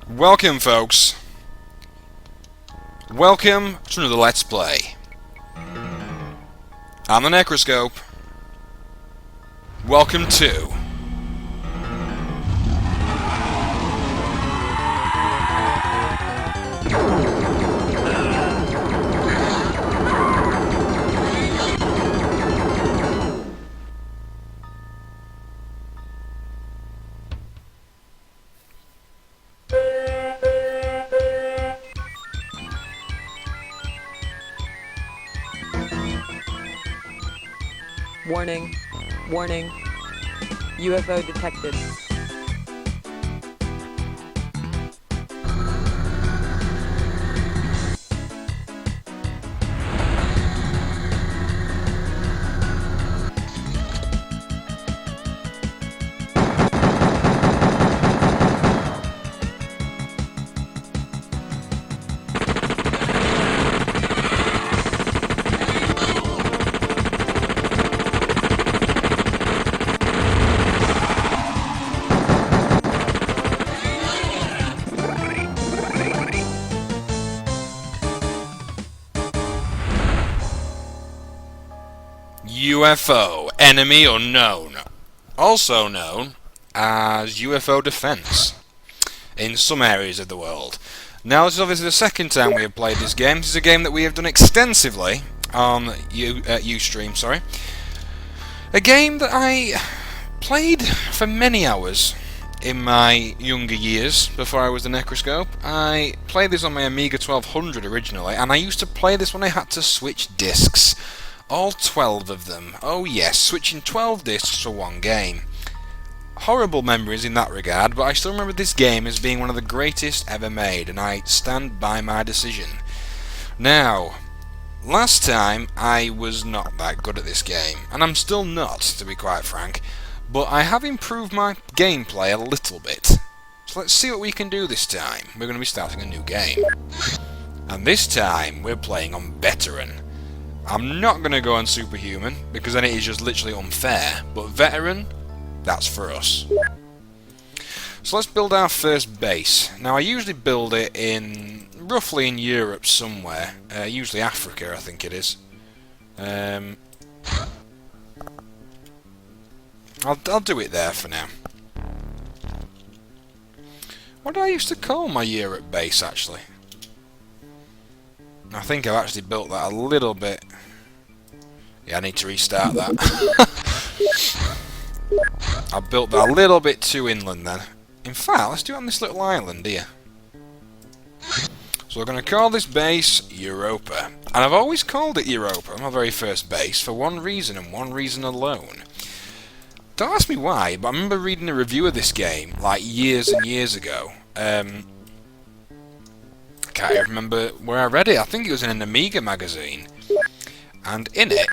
Welcome, folks. Welcome to another Let's Play. I'm the Necroscope. Welcome to... Warning. Warning. UFO detected. UFO, Enemy Unknown, also known as UFO Defense in some areas of the world. Now, this is obviously the second time we have played this game. This is a game that we have done extensively on Ustream, sorry. A game that I played for many hours in my younger years, before I was the Necroscope. I played this on my Amiga 1200 originally, and I used to play this when I had to switch discs. All 12 of them. Oh yes, switching 12 discs for one game. Horrible memories in that regard, but I still remember this game as being one of the greatest ever made, and I stand by my decision. Now, last time I was not that good at this game, and I'm still not, to be quite frank, but I have improved my gameplay a little bit. So let's see what we can do this time. We're going to be starting a new game. And this time, we're playing on Veteran. I'm not going to go on Superhuman, because then it is just literally unfair, but Veteran, that's for us. So let's build our first base. Now I usually build it roughly in Europe somewhere, usually Africa I think it is. I'll do it there for now. What did I used to call my Europe base actually? I think I've actually built that a little bit. Yeah, I need to restart that. I built that a little bit too inland then. In fact, let's do it on this little island here. So we're going to call this base Europa. And I've always called it Europa, my very first base, for one reason and one reason alone. Don't ask me why, but I remember reading a review of this game, like years and years ago. Can't remember where I read it. I think it was in an Amiga magazine, and in it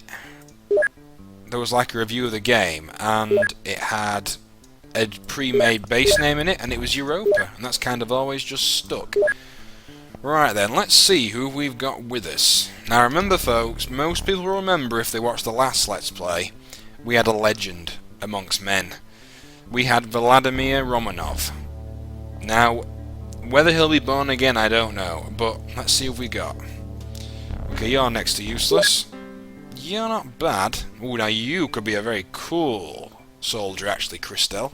there was like a review of the game, and it had a pre-made base name in it, and it was Europa, and that's kind of always just stuck. Right then, let's see who we've got with us. Now remember folks, most people will remember if they watched the last Let's Play, we had a legend amongst men. We had Vladimir Romanov. Now, whether he'll be born again, I don't know, but let's see what we got. Okay, you're next to useless. You're not bad. Ooh, now you could be a very cool soldier, actually, Christelle.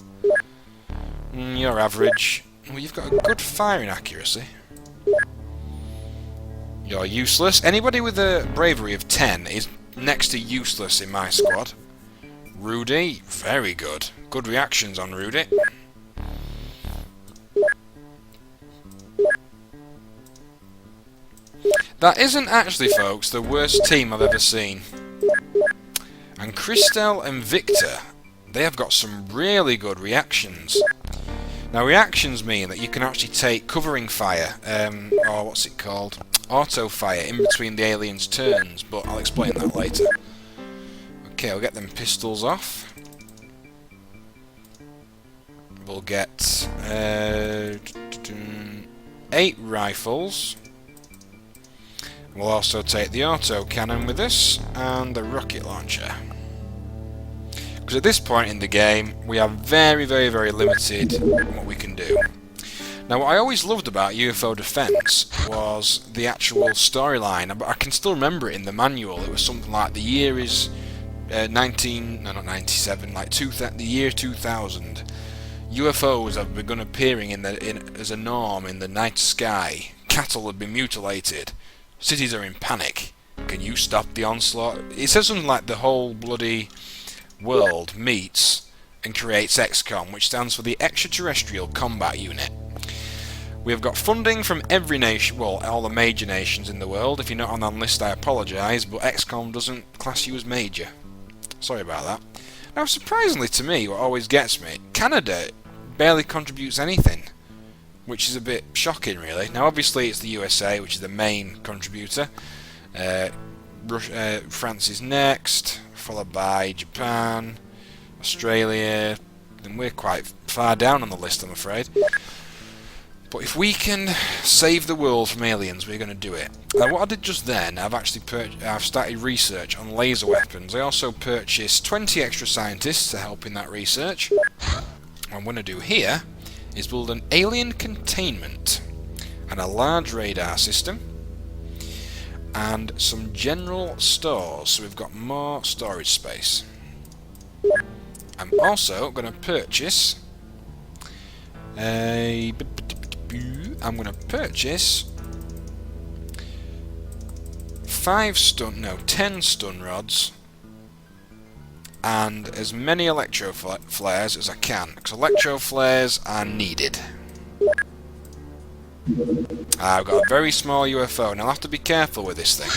You're average. Well, you've got a good firing accuracy. You're useless. Anybody with a bravery of 10 is next to useless in my squad. Rudy, very good. Good reactions on Rudy. That isn't actually, folks, the worst team I've ever seen. And Christelle and Victor, they have got some really good reactions. Now, reactions mean that you can actually take covering fire, or what's it called? Auto fire in between the aliens' turns, but I'll explain that later. Okay, I'll get them pistols off. We'll get 8 rifles. We'll also take the auto cannon with us, and the rocket launcher. Because at this point in the game, we are very, very, very limited on what we can do. Now, what I always loved about UFO Defense was the actual storyline. I can still remember it in the manual. It was something like the year is not 97, like the year 2000. UFOs have begun appearing as a norm in the night sky. Cattle have been mutilated. Cities are in panic. Can you stop the onslaught? It says something like the whole bloody world meets and creates XCOM, which stands for the Extraterrestrial Combat Unit. We have got funding from every nation, well, all the major nations in the world. If you're not on that list, I apologise, but XCOM doesn't class you as major. Sorry about that. Now, surprisingly to me, what always gets me, Canada barely contributes anything, which is a bit shocking, really. Now, obviously, it's the USA, which is the main contributor. France is next, followed by Japan, Australia, and we're quite far down on the list, I'm afraid. But if we can save the world from aliens, we're going to do it. Now, what I did just then, I've started research on laser weapons. I also purchased 20 extra scientists to help in that research. What I'm going to do here is build an alien containment and a large radar system and some general stores, so we've got more storage space. I'm also going to purchase 10 stun rods and as many electro flares as I can, because electro flares are needed. I've got a very small UFO, and I'll have to be careful with this thing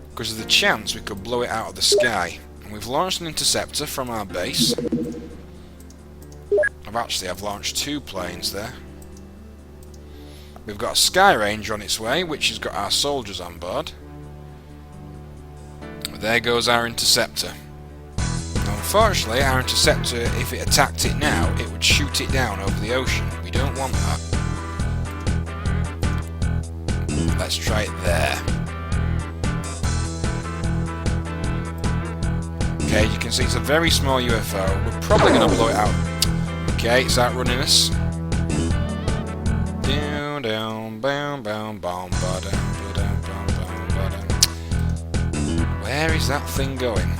because of the chance we could blow it out of the sky. And we've launched an interceptor from our base. I've launched 2 planes there. We've got a Sky Ranger on its way, which has got our soldiers on board. There goes our interceptor. Now, unfortunately, our interceptor, if it attacked it now, it would shoot it down over the ocean. We don't want that. Let's try it there. Okay, you can see it's a very small UFO. We're probably going to blow it out. Okay, it's outrunning us. Down, down, boom, boom, boom, ba-dum. Where is that thing going?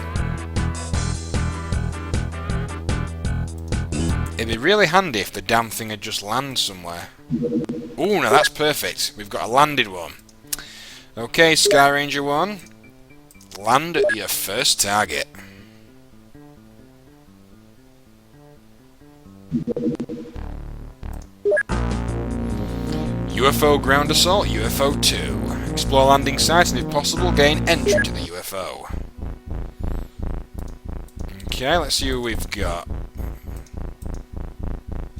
It'd be really handy if the damn thing had just landed somewhere. Ooh, now that's perfect. We've got a landed one. Okay, Sky Ranger 1. Land at your first target. UFO ground assault, UFO 2. Explore landing site and if possible gain entry to the UFO. Okay, let's see who we've got.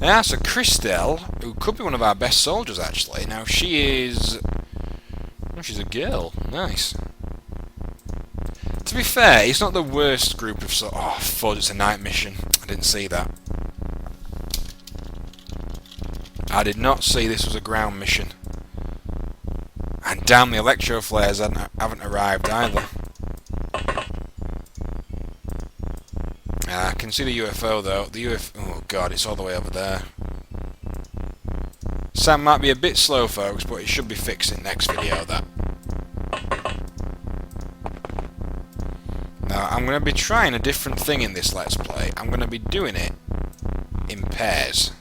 Yeah, so Christelle, who could be one of our best soldiers actually. Now she is... oh, she's a girl. Nice. To be fair, it's not the worst group of oh, fudge, it's a night mission. I didn't see that. I did not see this was a ground mission. And damn, the electro flares haven't arrived either. I can see the UFO though. The UFO, oh god, it's all the way over there. Sam might be a bit slow, folks, but it should be fixed in next video, that. Now, I'm going to be trying a different thing in this Let's Play. I'm going to be doing it in pairs.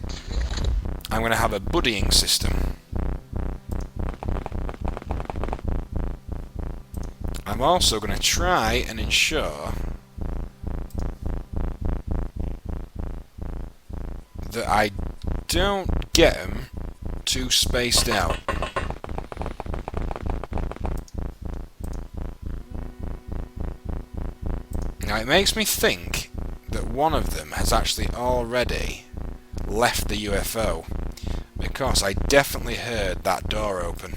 I'm going to have a buddying system. I'm also going to try and ensure that I don't get them too spaced out. Now it makes me think that one of them has actually already left the UFO, because I definitely heard that door open.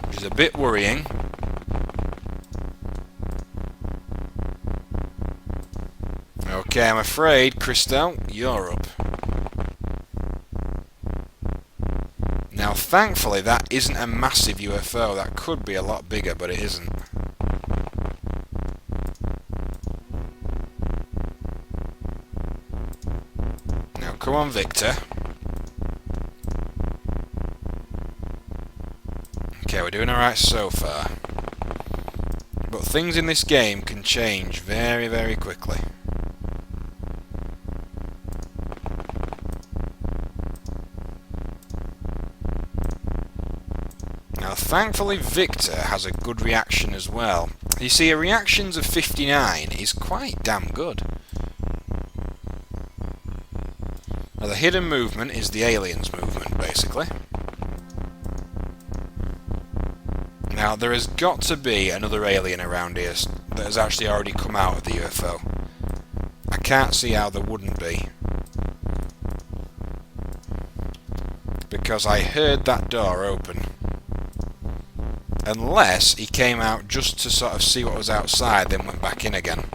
Which is a bit worrying. Okay, I'm afraid, Christelle, you're up. Now, thankfully, that isn't a massive UFO. That could be a lot bigger, but it isn't. Come on, Victor. Okay, we're doing alright so far. But things in this game can change very, very quickly. Now, thankfully, Victor has a good reaction as well. You see, a reactions of 59 is quite damn good. Now, the hidden movement is the aliens movement, basically. Now, there has got to be another alien around here that has actually already come out of the UFO. I can't see how there wouldn't be. Because I heard that door open. Unless he came out just to sort of see what was outside, then went back in again.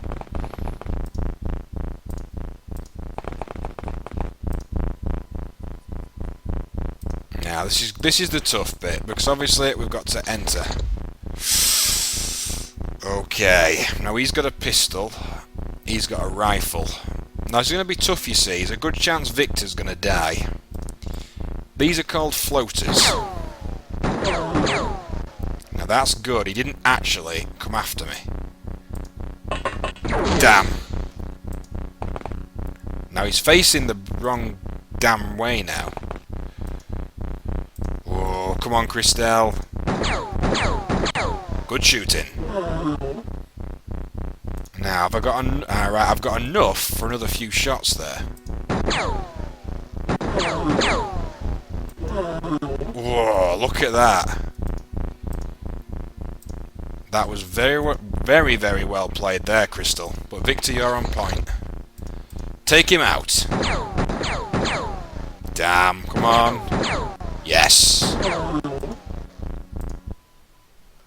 Now this is the tough bit, because obviously we've got to enter. Okay, now he's got a pistol, he's got a rifle. Now it's going to be tough, you see. There's a good chance Victor's going to die. These are called floaters. Now that's good, he didn't actually come after me. Damn. Now he's facing the wrong damn way now. Oh, come on, Christelle. Good shooting. Now, have I got right, I've got enough for another few shots there. Whoa, look at that. That was very, very well played there, Crystal. But Victor, you're on point. Take him out. Damn, come on. Yes.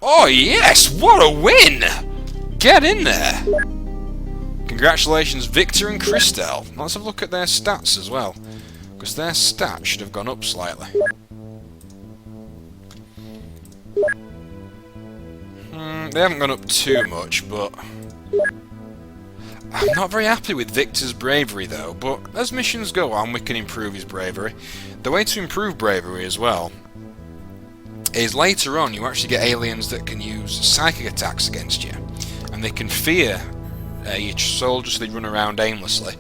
Oh, yes! What a win! Get in there! Congratulations, Victor and Christelle. Let's have a look at their stats as well, because their stats should have gone up slightly. They haven't gone up too much, but I'm not very happy with Victor's bravery though, but as missions go on we can improve his bravery. The way to improve bravery as well is later on you actually get aliens that can use psychic attacks against you, and they can fear your soldiers so they run around aimlessly.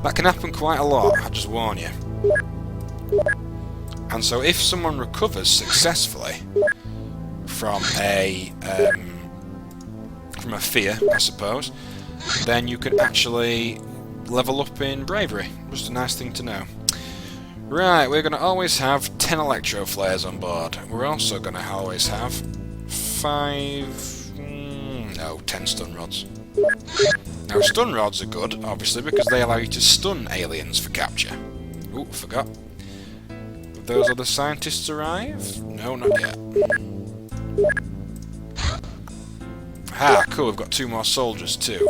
That can happen quite a lot, I just warn you. And so if someone recovers successfully from a fear, I suppose, then you can actually level up in bravery. Just a nice thing to know. Right, we're going to always have 10 electro flares on board. We're also going to always have 10 stun rods. Now, stun rods are good, obviously, because they allow you to stun aliens for capture. Ooh, forgot. Have those other scientists arrived? No, not yet. Ah, cool, we've got 2 more soldiers too.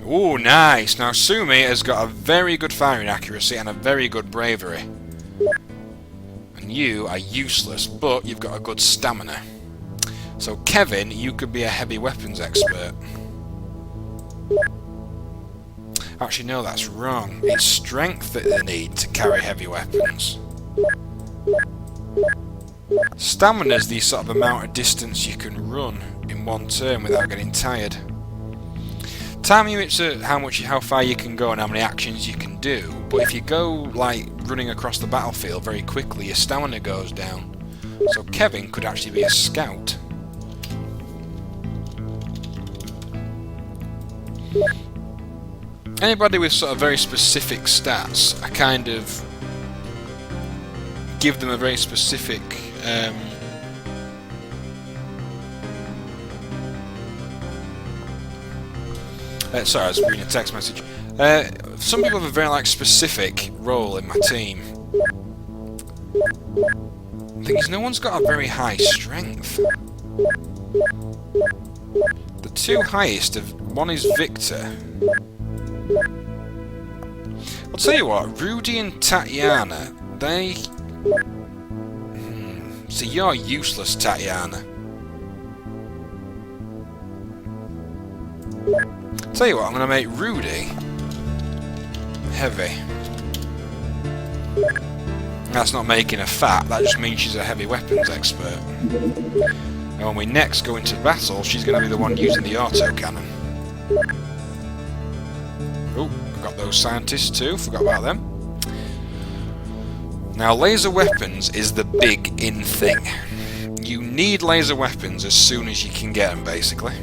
Ooh, nice! Now Sumi has got a very good firing accuracy and a very good bravery. And you are useless, but you've got a good stamina. So Kevin, you could be a heavy weapons expert. Actually, no, that's wrong. It's strength that they need to carry heavy weapons. Stamina is the sort of amount of distance you can run in one turn without getting tired. Time limits are how far you can go and how many actions you can do, but if you go like running across the battlefield very quickly, your stamina goes down. So Kevin could actually be a scout. Anybody with sort of very specific stats, I kind of give them a very specific sorry, I was reading a text message. Some people have a very specific role in my team. The thing is, no one's got a very high strength. The 2 highest one is Victor. I'll tell you what, Rudy and Tatiana, they... See, you're useless, Tatiana. Tell you what, I'm going to make Rudy heavy. That's not making her fat, that just means she's a heavy weapons expert. And when we next go into battle, she's going to be the one using the autocannon. Oh, I've got those scientists too, forgot about them. Now, laser weapons is the big in thing. You need laser weapons as soon as you can get them, basically.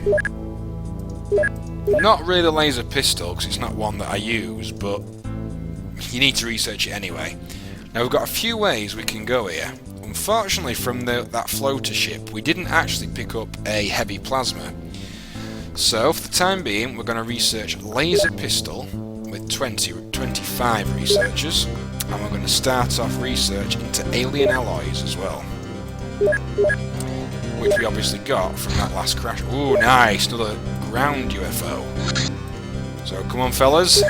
Not really the laser pistol, because it's not one that I use, but you need to research it anyway. Now, we've got a few ways we can go here. Unfortunately, from that floater ship, we didn't actually pick up a heavy plasma. So, for the time being, we're going to research laser pistol with 25 researchers, and we're going to start off research into alien alloys as well, which we obviously got from that last crash. Ooh, nice, another ground UFO. So, come on, fellas,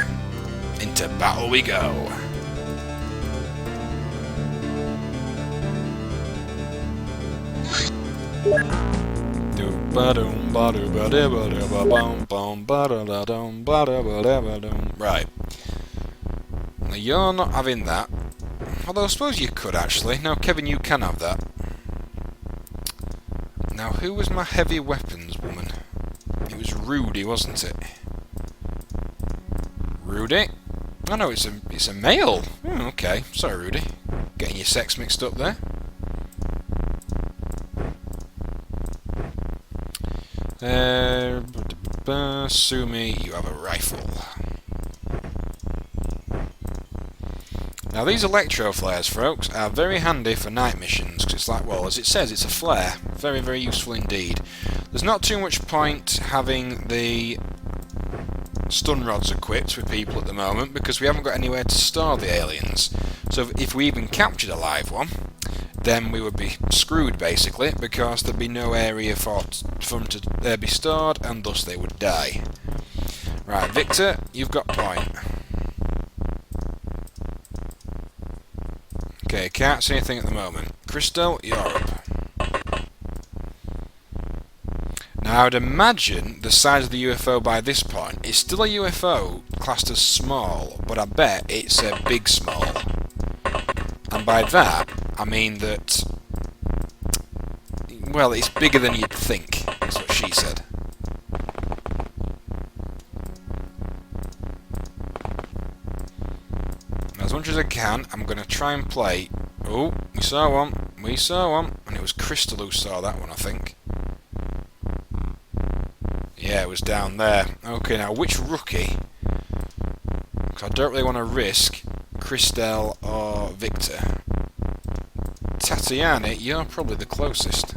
into battle we go. Right. Now you're not having that. Although I suppose you could actually. No, Kevin, you can have that. Now, who was my heavy weapons woman? It was Rudy, wasn't it? Rudy? Oh no, it's a male. Oh, okay. Sorry, Rudy. Getting your sex mixed up there. Sumi, you have a rifle. Now these electro flares, folks, are very handy for night missions, because it's like, well, as it says, it's a flare. Very, very useful indeed. There's not too much point having the stun rods equipped with people at the moment, because we haven't got anywhere to store the aliens. So if we even captured a live one, then we would be screwed, basically, because there'd be no area for them to be stored, and thus they would die. Right, Victor, you've got point. Okay, can't see anything at the moment. Crystal, you're up. Now, I'd imagine the size of the UFO by this point is still a UFO classed as small, but I bet it's a big small. And by that, I mean that, well, it's bigger than you'd think, that's what she said. As much as I can, I'm going to try and play... Oh, we saw one, and it was Crystal who saw that one, I think. Yeah, it was down there. Okay, now, which rookie? Because I don't really want to risk Crystal or Victor. Tatiana, you're probably the closest.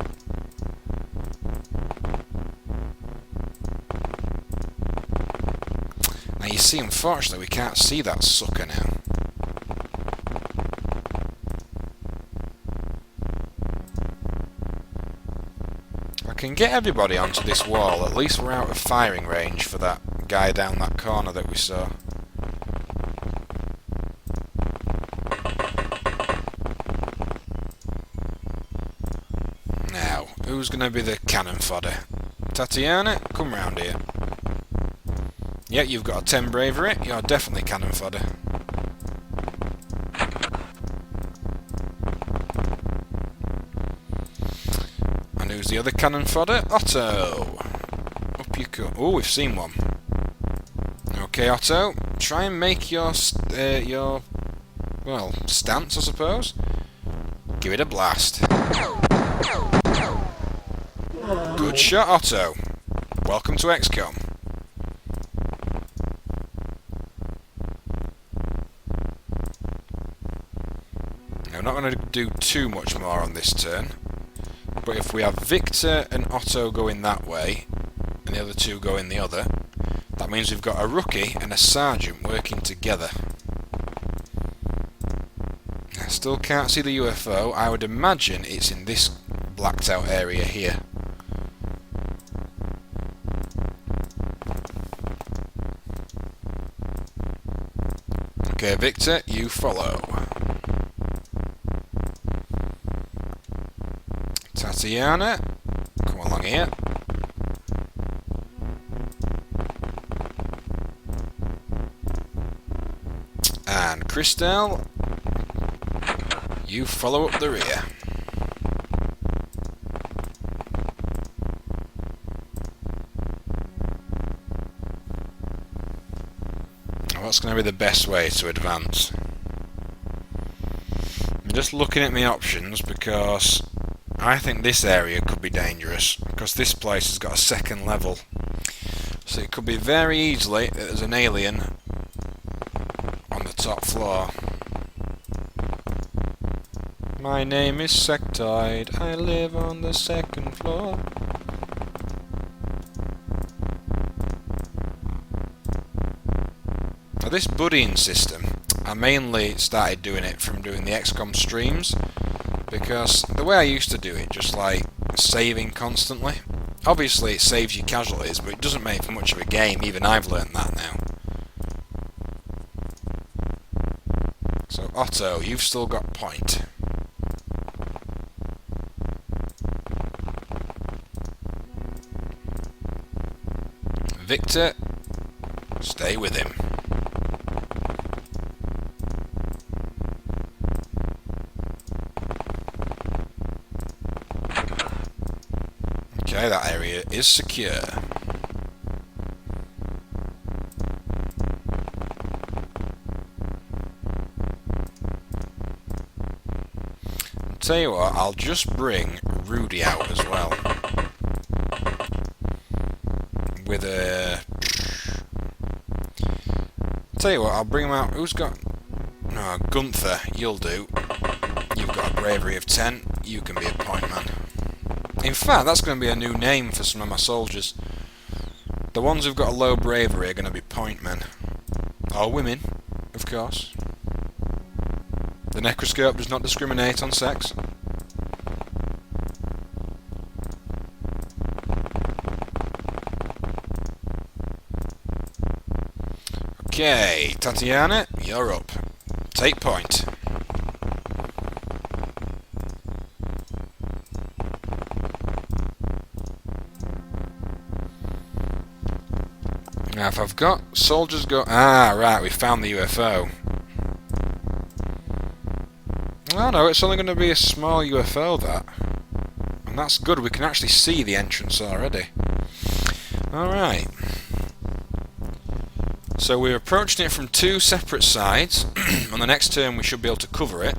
Now you see, unfortunately, we can't see that sucker now. I can get everybody onto this wall, at least we're out of firing range for that guy down that corner that we saw. Who's going to be the cannon fodder? Tatiana, come round here. Yeah, you've got a 10 bravery. You're definitely cannon fodder. And who's the other cannon fodder? Otto. Up you go. Oh, we've seen one. Okay, Otto. Try and make your well, stance, I suppose. Give it a blast. Good shot, Otto. Welcome to XCOM. Now, we're not going to do too much more on this turn, but if we have Victor and Otto going that way, and the other two going the other, that means we've got a rookie and a sergeant working together. I still can't see the UFO. I would imagine it's in this blacked out area here. Okay, Victor, you follow. Tatiana, come along here. And Crystal, You follow up the rear. What's going to be the best way to advance? I'm just looking at my options because I think this area could be dangerous because this place has got a second level. So it could be very easily that there's an alien on the top floor. My name is Sectoid, I live on the second floor. Now this buddying system, I mainly started doing it from doing the XCOM streams, because the way I used to do it, just like saving constantly, obviously it saves you casualties, but it doesn't make for much of a game, even I've learnt that now. So Otto, you've still got point. Victor, stay with him. Okay, that area is secure. I'll tell you what, I'll just bring Rudy out as well. With a... Tell you what, I'll bring him out. Who's got... No, Gunther, you'll do. You've got a bravery of 10. You can be a point man. In fact, that's going to be a new name for some of my soldiers. The ones who've got a low bravery are going to be point men. Or women, of course. The Necroscope does not discriminate on sex. Okay, Tatiana, you're up. Take point. Now, if I've got soldiers go... Ah, right, we found the UFO. Oh no, it's only going to be a small UFO, that. And that's good, we can actually see the entrance already. Alright. So we're approaching it from two separate sides. On the next turn we should be able to cover it.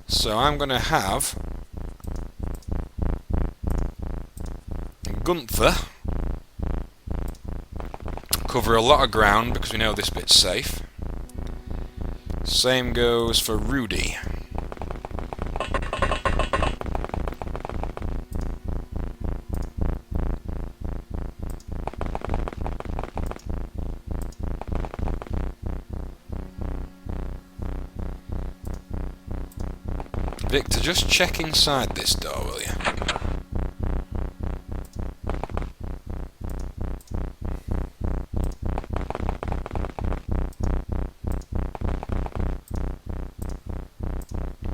So I'm going to have... Gunther cover a lot of ground because we know this bit's safe. Same goes for Rudy. Victor, just check inside this door, will you?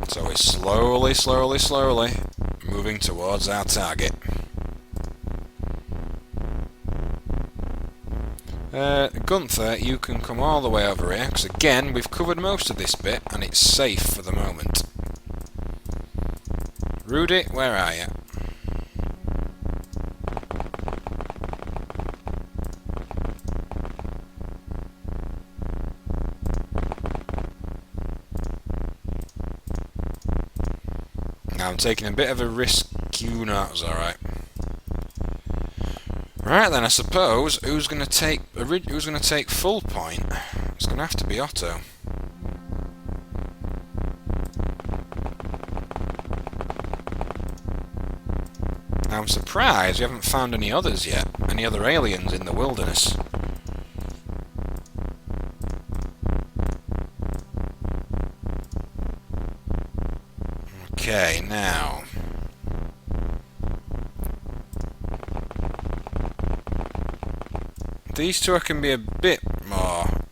So we're slowly moving towards our target. Gunther, you can come all the way over here, because again, we've covered most of this bit, and it's safe for the moment. Rudy, where are you? Now I'm taking a bit of a risk. No, that was alright. Right then, I suppose who's going to take full point? It's going to have to be Otto. Now I'm surprised we haven't found any others yet, any other aliens in the wilderness. Okay, now... These two I can be a bit more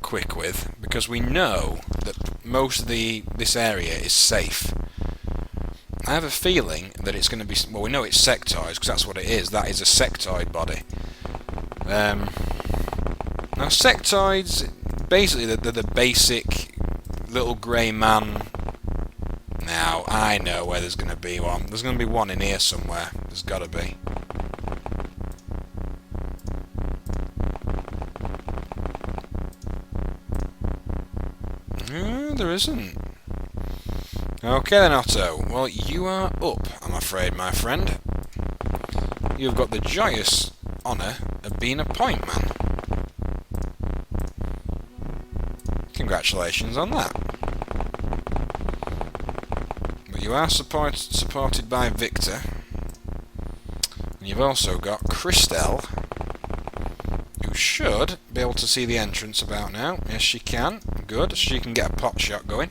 quick with, because we know that most of this area is safe. I have a feeling that it's going to be... Well, we know it's sectoids, because that's what it is. That is a sectoid body. Now, sectoids, basically, they're the basic little grey man Now, I know where there's going to be one. There's going to be one in here somewhere. There's got to be. There isn't. Okay then, Otto. Well, you are up, I'm afraid, my friend. You've got the joyous honour of being a point man. Congratulations on that. But you are supported by Victor. And you've also got Christelle, who should be able to see the entrance about now. Yes, she can. Good. She can get a pot shot going.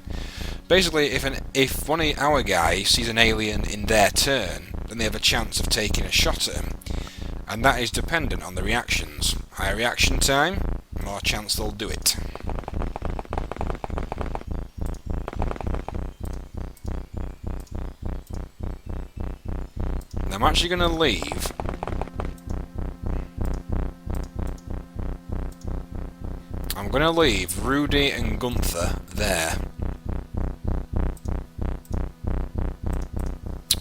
Basically, if one of our guys sees an alien in their turn, then they have a chance of taking a shot at him. And that is dependent on the reactions. Higher reaction time, more chance they'll do it. Now I'm actually going to leave. I'm going to leave Rudy and Gunther there.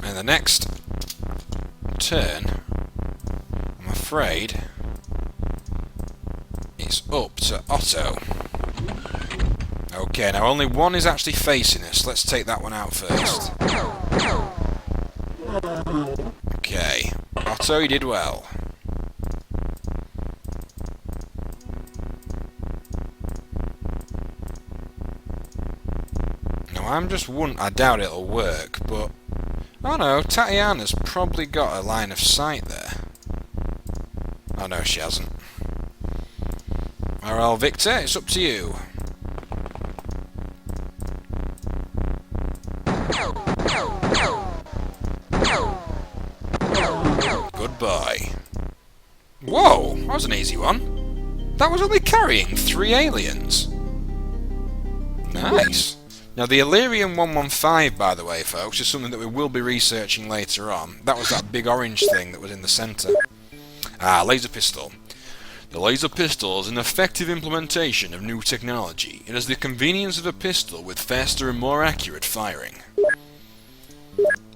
And the next turn, I'm afraid, it's up to Otto. Okay, now only one is actually facing us. Let's take that one out first. Okay, Otto, you did well. Now I'm just wondering, I doubt it'll work, but oh no, Tatiana's probably got a line of sight there. Oh no, she hasn't. Alright, Victor, it's up to you. Good boy. Whoa, that was an easy one. That was only carrying 3 aliens. Nice. Now, the Illyrium 115, by the way, folks, is something that we will be researching later on. That was that big orange thing that was in the centre. Ah, laser pistol. The laser pistol is an effective implementation of new technology. It has the convenience of a pistol with faster and more accurate firing.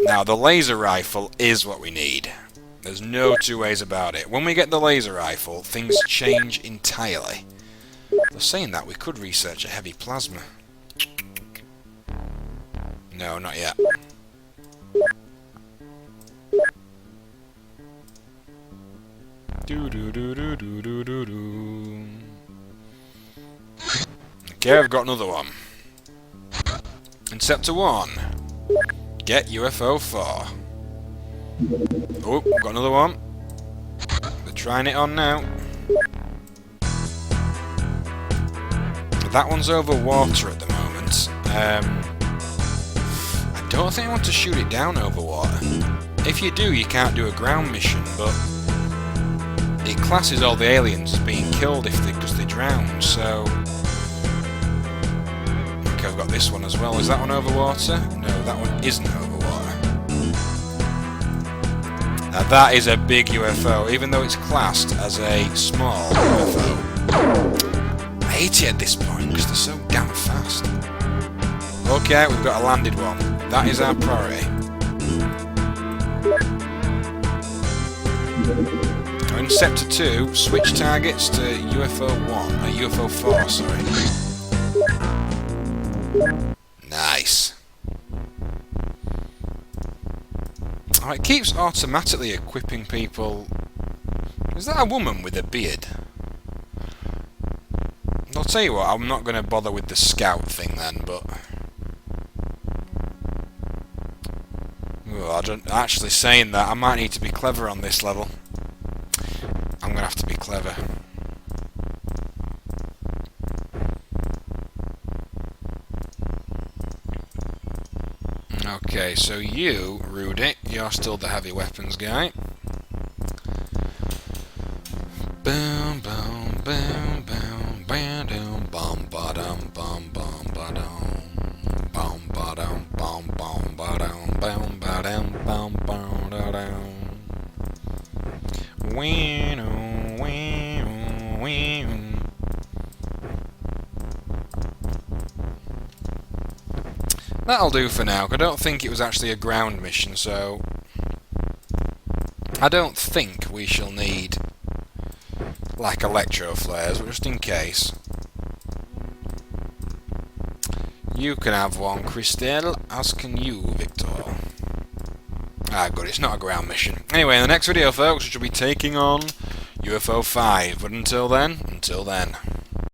Now, the laser rifle is what we need. There's no two ways about it. When we get the laser rifle, things change entirely. Though saying that, we could research a heavy plasma. No, not yet. Okay, I've got another one. In Sector 1, get UFO 4. Oh, got another one. They're trying it on now. That one's over water at the moment. I don't think I want to shoot it down over water. If you do, you can't do a ground mission, but it classes all the aliens as being killed because they drown, so okay, I've got this one as well. Is that one over water? No, that one isn't over water. Now that is a big UFO, even though it's classed as a small UFO. I hate it at this point because they're so damn fast. Okay, we've got a landed one. That is our priority. Now in Sector 2, switch targets to UFO 1, UFO 4, sorry. Nice. Oh, it keeps automatically equipping people. Is that a woman with a beard? I'll tell you what, I'm not going to bother with the scout thing then, but I don't actually saying that. I might need to be clever on this level. I'm going to have to be clever. Okay, so you, Rudy, you're still the heavy weapons guy. Boom, boom, boom, boom, bam, dum, bum, ba-dum, bum, bum, ba-dum, bum, ba-dum, bum, bum, ba-dum, bum, ba-dum, bum, bum, da-dum. Wee-oo, wee-oo, wee-oo. That'll do for now. I don't think it was actually a ground mission, so I don't think we shall need like electro flares, but just in case. You can have one, Christelle, as can you, Victor. Ah, good, it's not a ground mission. Anyway, in the next video, folks, we shall be taking on UFO 5, but until then.